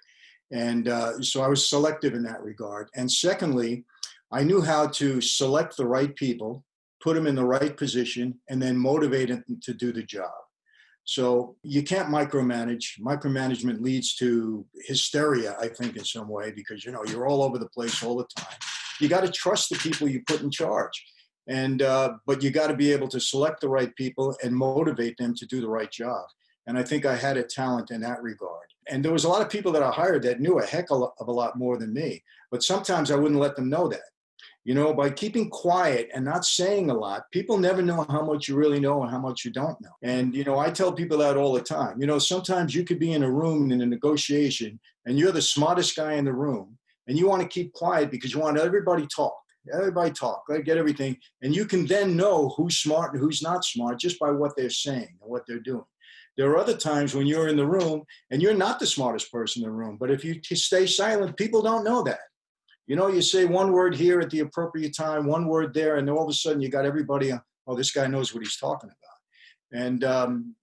And so I was selective in that regard. And secondly, I knew how to select the right people, put them in the right position, and then motivate them to do the job. So you can't micromanage. Micromanagement leads to hysteria, I think, in some way, because, you're all over the place all the time. You got to trust the people you put in charge. And but you got to be able to select the right people and motivate them to do the right job. And I think I had a talent in that regard. And there was a lot of people that I hired that knew a heck of a lot more than me. But sometimes I wouldn't let them know that. By keeping quiet and not saying a lot, people never know how much you really know and how much you don't know. And, I tell people that all the time. Sometimes you could be in a room in a negotiation and you're the smartest guy in the room and you want to keep quiet because you want everybody talk. Everybody talk, right? Get everything. And you can then know who's smart and who's not smart just by what they're saying and what they're doing. There are other times when you're in the room and you're not the smartest person in the room, but if you stay silent, people don't know that. You say one word here at the appropriate time, one word there, and all of a sudden you got everybody, this guy knows what he's talking about. And,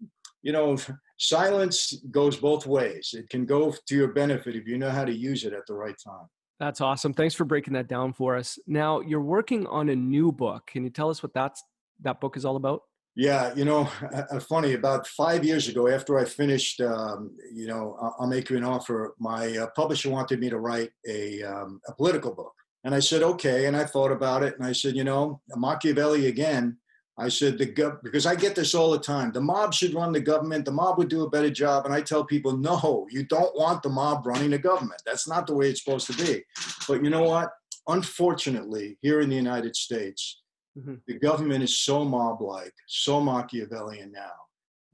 silence goes both ways. It can go to your benefit if you know how to use it at the right time. That's awesome. Thanks for breaking that down for us. Now, you're working on a new book. Can you tell us what that book is all about? Yeah, funny, about 5 years ago, after I finished, I'll make you an offer, my publisher wanted me to write a political book. And I said, okay. And I thought about it. And I said, Machiavelli, again, I said, because I get this all the time, the mob should run the government. The mob would do a better job. And I tell people, no, you don't want the mob running the government. That's not the way it's supposed to be. But you know what? Unfortunately, here in the United States, the government is so mob-like, so Machiavellian now,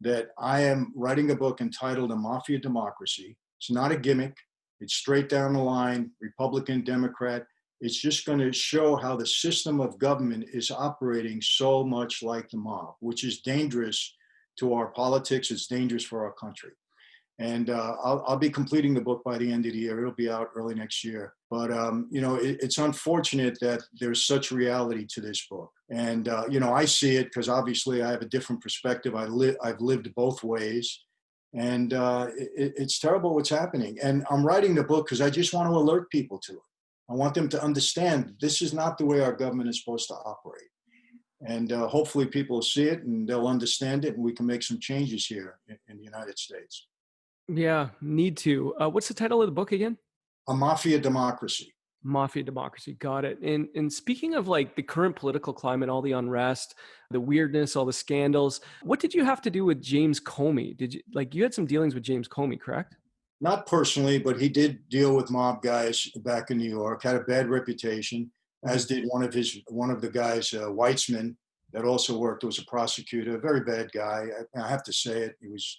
that I am writing a book entitled A Mafia Democracy. It's not a gimmick. It's straight down the line, Republican, Democrat. It's just going to show how the system of government is operating so much like the mob, which is dangerous to our politics. It's dangerous for our country. And I'll be completing the book by the end of the year. It'll be out early next year. But, it's unfortunate that there's such reality to this book. And, I see it because obviously I have a different perspective. I've lived both ways. And it's terrible what's happening. And I'm writing the book because I just want to alert people to it. I want them to understand this is not the way our government is supposed to operate. And hopefully people will see it and they'll understand it and we can make some changes here in the United States. Yeah, need to. What's the title of the book again? A Mafia Democracy. Mafia Democracy. Got it. And speaking of like the current political climate, all the unrest, the weirdness, all the scandals, what did you have to do with James Comey? You had some dealings with James Comey, correct? Not personally, but he did deal with mob guys back in New York, had a bad reputation, as did one of the guys, Weitzman, that also worked, was a prosecutor, a very bad guy. I have to say it. He was,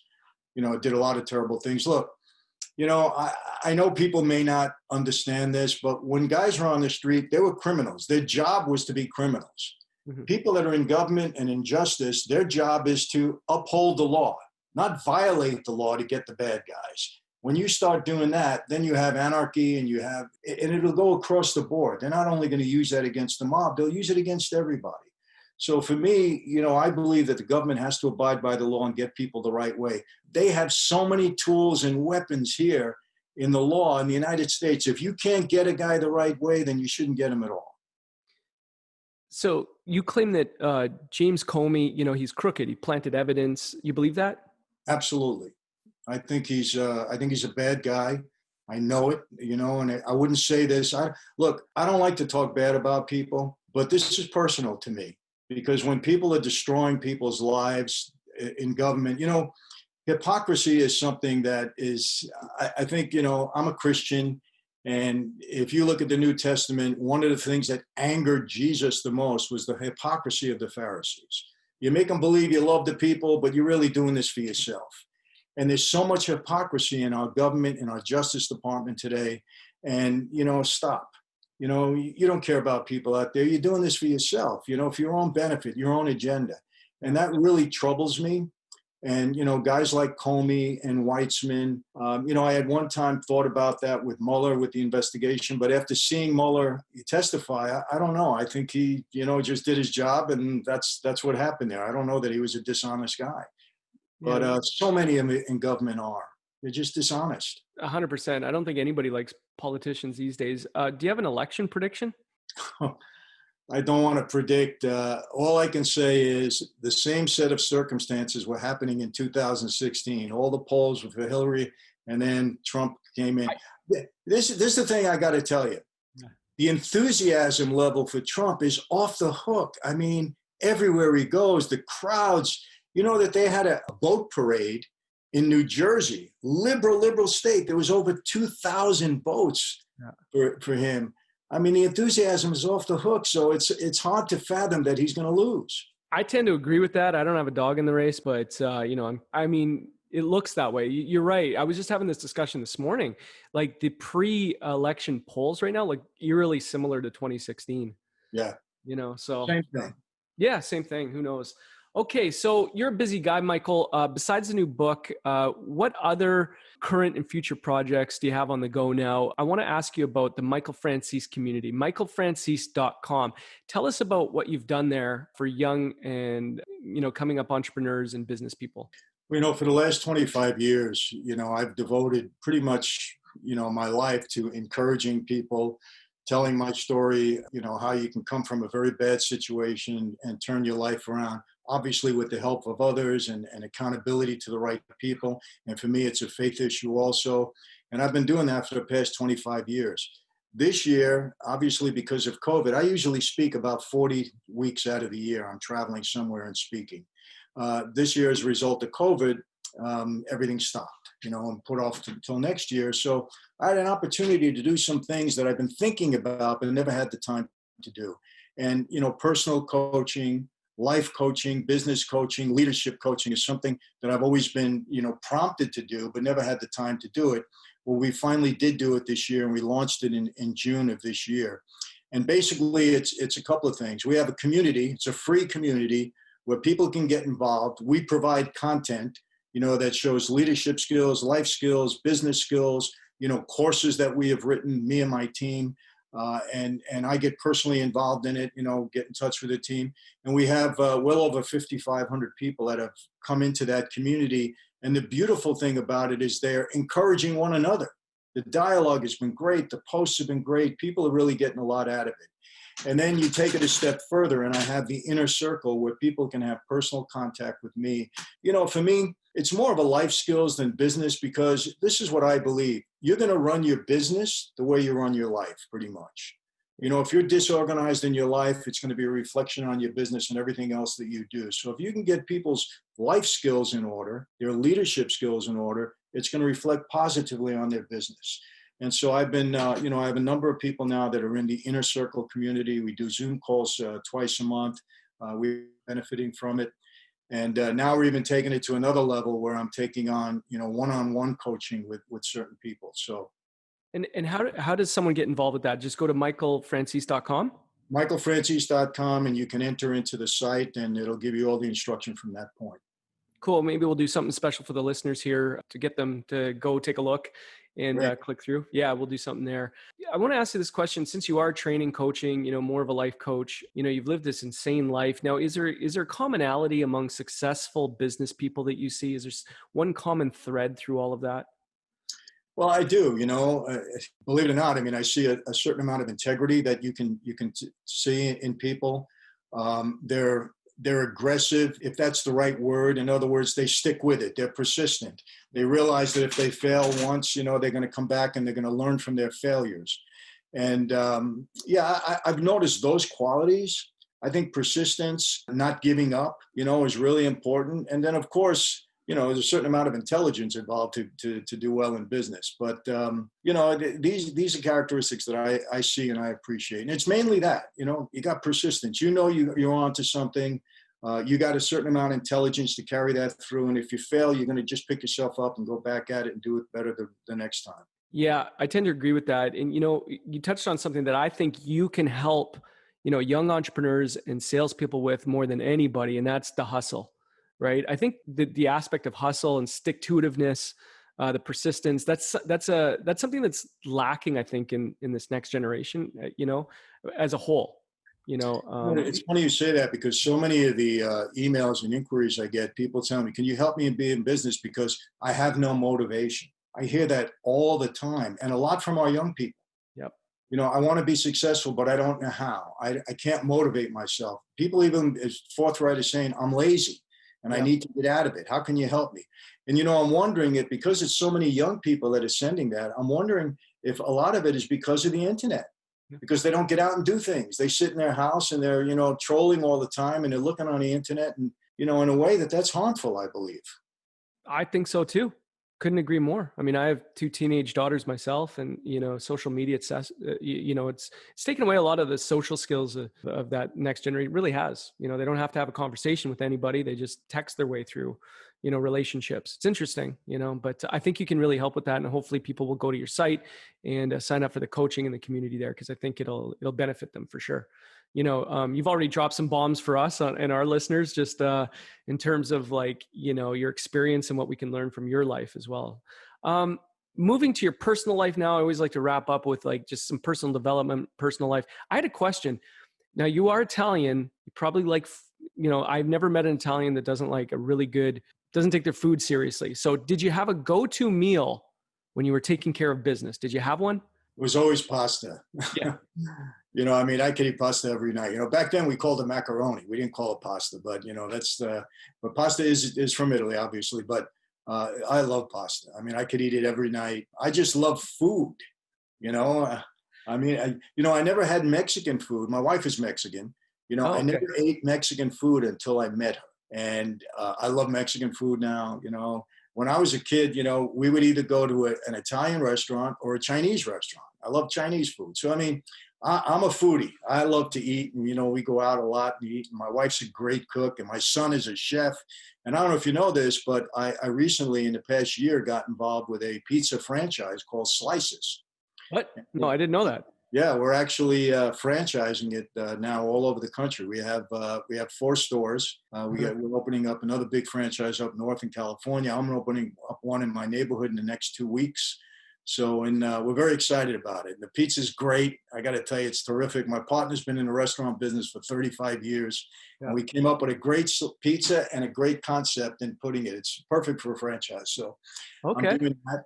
did a lot of terrible things. Look, I know people may not understand this, but when guys were on the street, they were criminals. Their job was to be criminals. People that are in government and in justice, their job is to uphold the law, not violate the law to get the bad guys. When you start doing that, then you have anarchy and it'll go across the board. They're not only going to use that against the mob, they'll use it against everybody. So for me, I believe that the government has to abide by the law and get people the right way. They have so many tools and weapons here in the law in the United States. If you can't get a guy the right way, then you shouldn't get him at all. So you claim that James Comey, he's crooked. He planted evidence. You believe that? Absolutely. I think he's a bad guy. I know it, and I wouldn't say this. I don't like to talk bad about people, but this is personal to me because when people are destroying people's lives in government, hypocrisy is something that is, I think, I'm a Christian. And if you look at the New Testament, one of the things that angered Jesus the most was the hypocrisy of the Pharisees. You make them believe you love the people, but you're really doing this for yourself. And there's so much hypocrisy in our government, in our Justice Department today. And, stop. You don't care about people out there. You're doing this for yourself, for your own benefit, your own agenda. And that really troubles me. And, guys like Comey and Weitzman, I had one time thought about that with Mueller, with the investigation. But after seeing Mueller testify, I don't know. I think he, just did his job. And that's what happened there. I don't know that he was a dishonest guy. But so many in government are. They're just dishonest. 100%. I don't think anybody likes politicians these days. Do you have an election prediction? I don't want to predict. All I can say is the same set of circumstances were happening in 2016. All the polls were for Hillary, and then Trump came in. This is the thing I got to tell you. The enthusiasm level for Trump is off the hook. I mean, everywhere he goes, the crowds. That they had a boat parade in New Jersey, liberal state. There was over 2,000 boats for him. I mean, the enthusiasm is off the hook. So it's hard to fathom that he's going to lose. I tend to agree with that. I don't have a dog in the race, but it looks that way. You're right. I was just having this discussion this morning. Like the pre-election polls right now, like eerily similar to 2016. Yeah. So same thing. Yeah, same thing. Who knows? Okay, so you're a busy guy, Michael. Besides the new book, what other current and future projects do you have on the go now? I want to ask you about the Michael Franzese community, michaelfranzese.com. Tell us about what you've done there for young and, coming up entrepreneurs and business people. For the last 25 years, I've devoted pretty much, my life to encouraging people, telling my story, how you can come from a very bad situation and turn your life around. Obviously with the help of others and accountability to the right people. And for me, it's a faith issue also. And I've been doing that for the past 25 years. This year, obviously because of COVID, I usually speak about 40 weeks out of the year. I'm traveling somewhere and speaking. This year, as a result of COVID, everything stopped, and put off until next year. So I had an opportunity to do some things that I've been thinking about, but never had the time to do. And, personal coaching, life coaching, business coaching, leadership coaching is something that I've always been, prompted to do, but never had the time to do it. Well, we finally did do it this year, and we launched it in June of this year. And basically, it's a couple of things. We have a community. It's a free community where people can get involved. We provide content, that shows leadership skills, life skills, business skills, courses that we have written, me and my team. And I get personally involved in it, get in touch with the team. And we have well over 5,500 people that have come into that community. And the beautiful thing about it is they're encouraging one another. The dialogue has been great. The posts have been great. People are really getting a lot out of it. And then you take it a step further, and I have the inner circle where people can have personal contact with me. For me, it's more of a life skills than business, because this is what I believe. You're going to run your business the way you run your life, pretty much. If you're disorganized in your life, it's going to be a reflection on your business and everything else that you do. So if you can get people's life skills in order, their leadership skills in order, it's going to reflect positively on their business. And so I've been, I have a number of people now that are in the inner circle community. We do Zoom calls twice a month. We're benefiting from it. And now we're even taking it to another level where I'm taking on, one-on-one coaching with certain people. So. And how does someone get involved with that? Just go to michaelfranzese.com? michaelfranzese.com, and you can enter into the site, and it'll give you all the instruction from that point. Cool. Maybe we'll do something special for the listeners here to get them to go take a look and click through. Yeah, we'll do something there. I want to ask you this question. Since you are training, coaching, more of a life coach, you've lived this insane life. Now, is there commonality among successful business people that you see? Is there one common thread through all of that? Well, I do, believe it or not. I mean, I see a certain amount of integrity that you can see in people. They're aggressive, if that's the right word. In other words, they stick with it. They're persistent. They realize that if they fail once, they're going to come back and they're going to learn from their failures. And I've noticed those qualities. I think persistence, not giving up, is really important. And then, of course, there's a certain amount of intelligence involved to do well in business. But, these are characteristics that I see and I appreciate. And it's mainly that, you got persistence, you're onto something. You got a certain amount of intelligence to carry that through. And if you fail, you're going to just pick yourself up and go back at it and do it better the next time. Yeah, I tend to agree with that. And, you touched on something that I think you can help, young entrepreneurs and salespeople with more than anybody, and that's the hustle. Right. I think the aspect of hustle and stick-to-itiveness, the persistence, that's something that's lacking, I think, in this next generation, as a whole, It's funny you say that, because so many of the emails and inquiries I get, people tell me, can you help me be in business because I have no motivation? I hear that all the time, and a lot from our young people. Yep. I want to be successful, but I don't know how. I can't motivate myself. People even as forthright as saying, I'm lazy. And I need to get out of it. How can you help me? And, I'm wondering if, because it's so many young people that are sending that, I'm wondering if a lot of it is because of the internet, because they don't get out and do things. They sit in their house and they're, trolling all the time, and they're looking on the internet, and, in a way that's harmful, I believe. I think so too. Couldn't agree more. I mean, I have 2 teenage daughters myself, and, social media, it's taken away a lot of the social skills of that next generation. It really has. They don't have to have a conversation with anybody. They just text their way through, relationships. It's interesting, but I think you can really help with that. And hopefully people will go to your site and sign up for the coaching in the community there, because I think it'll benefit them for sure. You've already dropped some bombs for us and our listeners, just in terms of your experience and what we can learn from your life as well. Moving to your personal life now, I always like to wrap up with just some personal development, personal life. I had a question. Now, you are Italian. You probably I've never met an Italian that doesn't doesn't take their food seriously. So did you have a go-to meal when you were taking care of business? Did you have one? It was always pasta. Yeah. I could eat pasta every night. Back then we called it macaroni. We didn't call it pasta, but but pasta is from Italy, obviously. But I love pasta. I mean, I could eat it every night. I just love food. I mean, I never had Mexican food. My wife is Mexican. Oh, I okay. never ate Mexican food until I met her. And I love Mexican food now. When I was a kid, we would either go to an Italian restaurant or a Chinese restaurant. I love Chinese food. So, I mean, I'm a foodie. I love to eat. And, we go out a lot and eat. And my wife's a great cook and my son is a chef. And I don't know if you know this, but I recently, in the past year, got involved with a pizza franchise called Slices. What? No, I didn't know that. Yeah, we're actually franchising it now all over the country. We have 4 stores. We're opening up another big franchise up north in California. I'm opening up one in my neighborhood in the next 2 weeks. So, and we're very excited about it. The pizza's great. I got to tell you, it's terrific. My partner's been in the restaurant business for 35 years. Yeah. And we came up with a great pizza and a great concept in putting it. It's perfect for a franchise. So Okay. I'm doing that.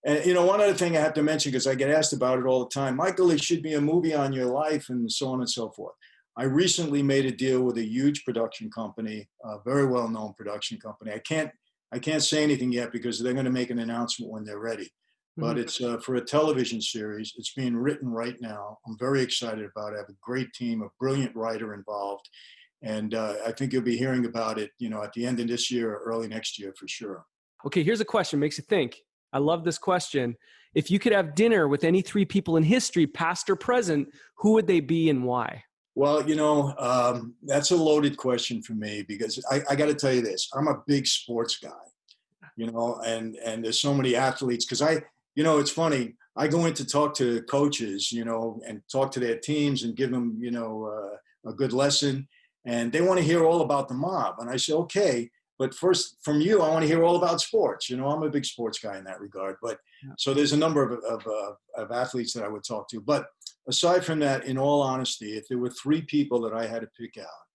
And, one other thing I have to mention, because I get asked about it all the time, Michael, it should be a movie on your life and so on and so forth. I recently made a deal with a huge production company, a very well-known production company. I can't say anything yet because they're going to make an announcement when they're ready. But it's for a television series. It's being written right now. I'm very excited about it. I have a great team, a brilliant writer involved. And I think you'll be hearing about it, at the end of this year or early next year for sure. Okay, here's a question. Makes you think. I love this question. If you could have dinner with any 3 people in history, past or present, who would they be and why? Well, that's a loaded question for me because I got to tell you this. I'm a big sports guy, and there's so many athletes because it's funny. I go in to talk to coaches, and talk to their teams and give them, a good lesson. And they want to hear all about the mob. And I say, okay. But first, from you, I want to hear all about sports. I'm a big sports guy in that regard. But so there's a number of athletes that I would talk to. But aside from that, in all honesty, if there were 3 people that I had to pick out,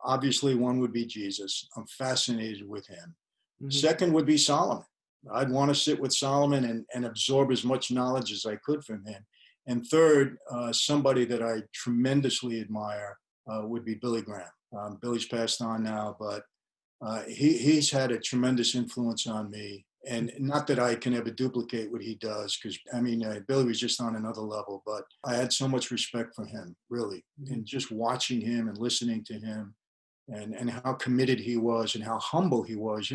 obviously one would be Jesus. I'm fascinated with him. Mm-hmm. Second would be Solomon. I'd want to sit with Solomon and absorb as much knowledge as I could from him. And third, somebody that I tremendously admire would be Billy Graham. Billy's passed on now, but he's had a tremendous influence on me, and not that I can ever duplicate what he does, because Billy was just on another level, but I had so much respect for him, really, and just watching him and listening to him and how committed he was and how humble he was.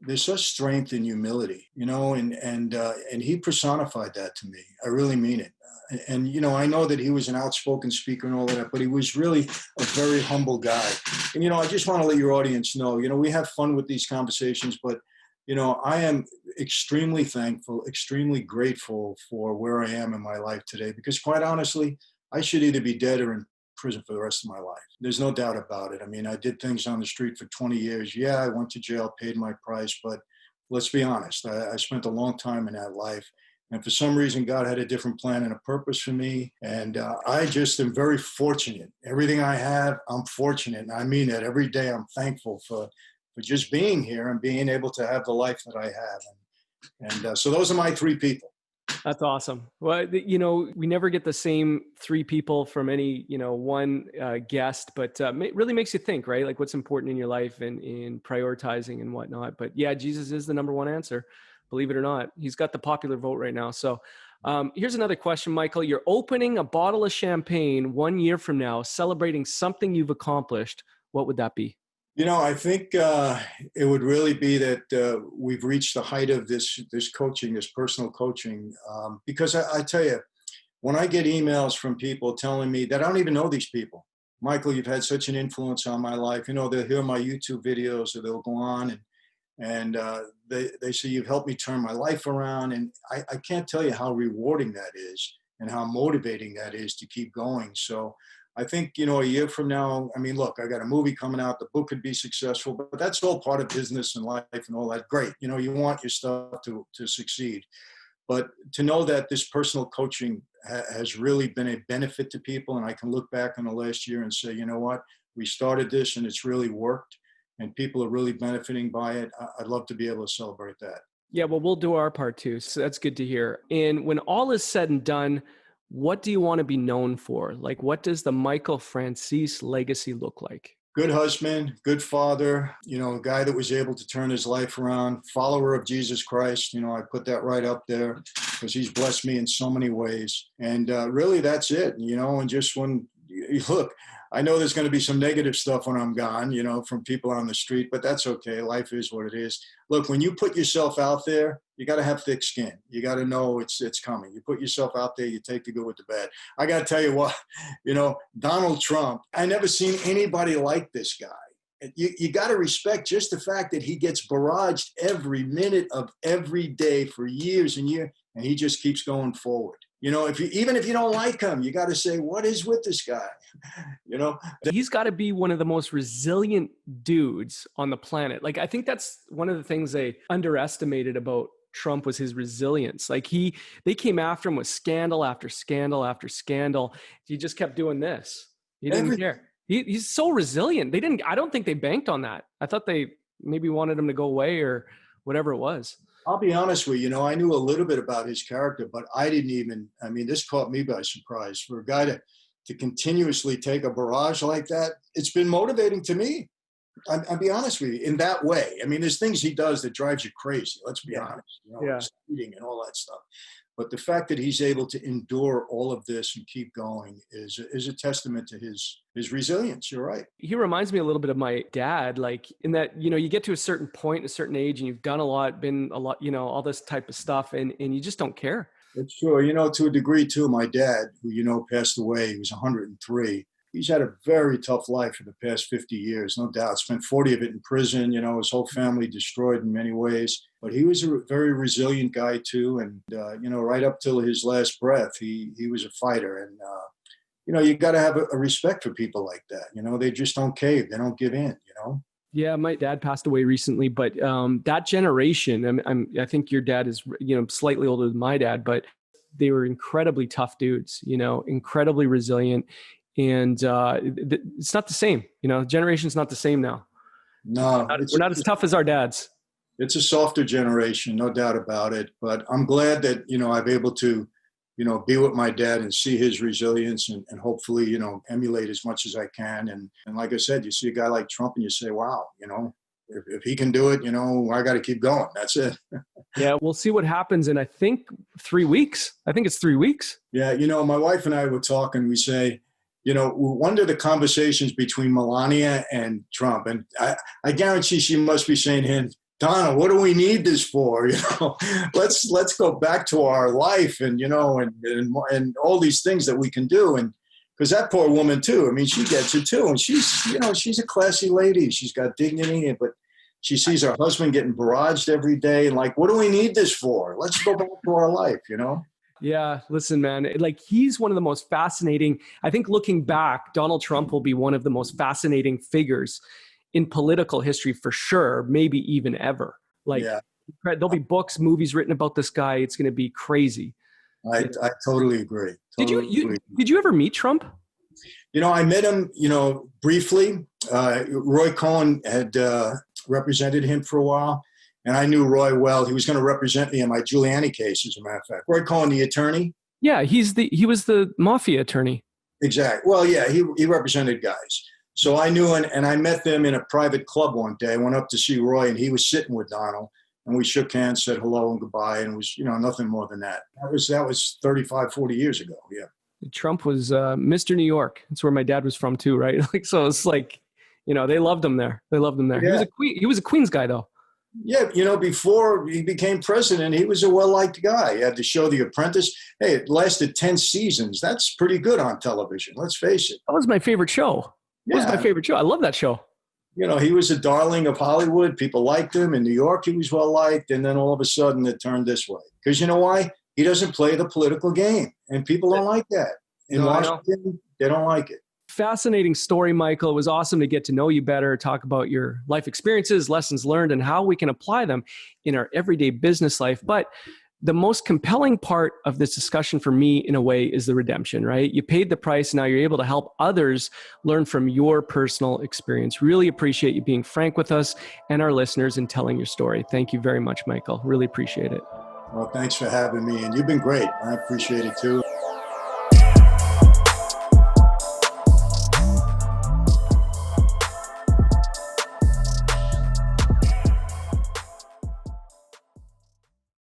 There's such strength in humility, and he personified that to me. I really mean it. And, I know that he was an outspoken speaker and all of that, but he was really a very humble guy. And, I just want to let your audience know, we have fun with these conversations, but, I am extremely thankful, extremely grateful for where I am in my life today, because quite honestly, I should either be dead or in prison for the rest of my life. There's no doubt about it. I did things on the street for 20 years. Yeah, I went to jail, paid my price, but let's be honest, I spent a long time in that life. And for some reason, God had a different plan and a purpose for me. And I just am very fortunate. Everything I have, I'm fortunate. And I mean that every day. I'm thankful for just being here and being able to have the life that I have. And so those are my 3 people. That's awesome. Well, we never get the same 3 people from any, one guest, but it really makes you think, right? Like what's important in your life and in prioritizing and whatnot. But yeah, Jesus is the number 1 answer. Believe it or not, he's got the popular vote right now. So here's another question, Michael. You're opening a bottle of champagne 1 year from now, celebrating something you've accomplished. What would that be? I think it would really be that we've reached the height of this coaching, this personal coaching, because I tell you, when I get emails from people telling me that I don't even know these people, Michael, you've had such an influence on my life. They'll hear my YouTube videos or they'll go on and they say, you've helped me turn my life around. And I can't tell you how rewarding that is and how motivating that is to keep going. So I think, a year from now, look, I got a movie coming out, the book could be successful, but that's all part of business and life and all that. Great. You want your stuff to succeed. But to know that this personal coaching has really been a benefit to people, and I can look back on the last year and say, you know what, we started this and it's really worked and people are really benefiting by it. I'd love to be able to celebrate that. Yeah, well, we'll do our part too. So that's good to hear. And when all is said and done, what do you want to be known for? Like, what does the Michael Franzese legacy look like? Good husband, good father, a guy that was able to turn his life around, follower of Jesus Christ. I put that right up there because he's blessed me in so many ways. And really, that's it, and just when you look, I know there's going to be some negative stuff when I'm gone, from people on the street, but that's okay. Life is what it is. Look, when you put yourself out there, you got to have thick skin. You got to know it's coming. You put yourself out there, you take the good with the bad. I got to tell you what, Donald Trump, I never seen anybody like this guy. You got to respect just the fact that he gets barraged every minute of every day for years and years, and he just keeps going forward. Even if you don't like him, you got to say, what is with this guy? He's got to be one of the most resilient dudes on the planet. Like, I think that's one of the things they underestimated about Trump was his resilience. Like they came after him with scandal after scandal after scandal. He just kept doing this. He didn't care. He's so resilient. I don't think they banked on that. I thought they maybe wanted him to go away or whatever it was. I'll be honest with you, I knew a little bit about his character, but I didn't even, this caught me by surprise. For a guy to continuously take a barrage like that, it's been motivating to me. I'll be honest with you, in that way. There's things he does that drives you crazy, let's be honest, eating and all that stuff. But the fact that he's able to endure all of this and keep going is a testament to his resilience. You're right. He reminds me a little bit of my dad, like in that, you get to a certain point, a certain age, and you've done a lot, been a lot, all this type of stuff, and you just don't care. It's true. To a degree too, my dad, who, passed away, he was 103. He's had a very tough life for the past 50 years, no doubt. Spent 40 of it in prison, his whole family destroyed in many ways. But he was a very resilient guy too. And, right up till his last breath, he was a fighter. And, you got to have a respect for people like that. They just don't cave. They don't give in, Yeah, my dad passed away recently, but that generation, I think your dad is, slightly older than my dad, but they were incredibly tough dudes, incredibly resilient. And it's not the same, generation's not the same now. No, we're not as tough as our dads. It's a softer generation, no doubt about it. But I'm glad that, I'm able to, be with my dad and see his resilience and hopefully, emulate as much as I can. And like I said, you see a guy like Trump and you say, wow, if he can do it, I got to keep going. That's it. Yeah, we'll see what happens in, I think, 3 weeks. I think it's 3 weeks. Yeah, my wife and I were talking, we say, we wonder the conversations between Melania and Trump. And I guarantee she must be saying to him, Donald, what do we need this for? Let's go back to our life and, and all these things that we can do. And because that poor woman too, she gets it too. And she's a classy lady. She's got dignity, but she sees her husband getting barraged every day. And like, what do we need this for? Let's go back to our life, Yeah, listen, man, like he's one of the most fascinating, I think looking back, Donald Trump will be one of the most fascinating figures in political history for sure, maybe even ever. Like there'll be books, movies written about this guy. It's going to be crazy. I totally agree. Did you ever meet Trump? I met him, briefly. Roy Cohn had represented him for a while. And I knew Roy well. He was going to represent me in my Giuliani case, as a matter of fact. Roy Cohn, the attorney? Yeah, he was the Mafia attorney. Exactly. Well, yeah, he represented guys. So I knew, and I met them in a private club one day. I went up to see Roy, and he was sitting with Donald. And we shook hands, said hello and goodbye, and it was, nothing more than that. That was 35, 40 years ago, yeah. Trump was Mr. New York. That's where my dad was from too, right? Like, so it's like, they loved him there. They loved him there. Yeah. He was a Queens guy, though. Yeah, before he became president, he was a well-liked guy. He had the show The Apprentice. Hey, it lasted 10 seasons. That's pretty good on television, let's face it. That was my favorite show. That was my favorite show. I love that show. He was a darling of Hollywood. People liked him. In New York, he was well-liked. And then all of a sudden, it turned this way. Because you know why? He doesn't play the political game. And people don't like that. In Washington, they don't like it. Fascinating story, Michael. It was awesome to get to know you better, talk about your life experiences, lessons learned, and how we can apply them in our everyday business life. But the most compelling part of this discussion for me, in a way, is the redemption, right? You paid the price. Now you're able to help others learn from your personal experience. Really appreciate you being frank with us and our listeners and telling your story. Thank you very much, Michael. Really appreciate it. Well, thanks for having me. And you've been great. I appreciate it too.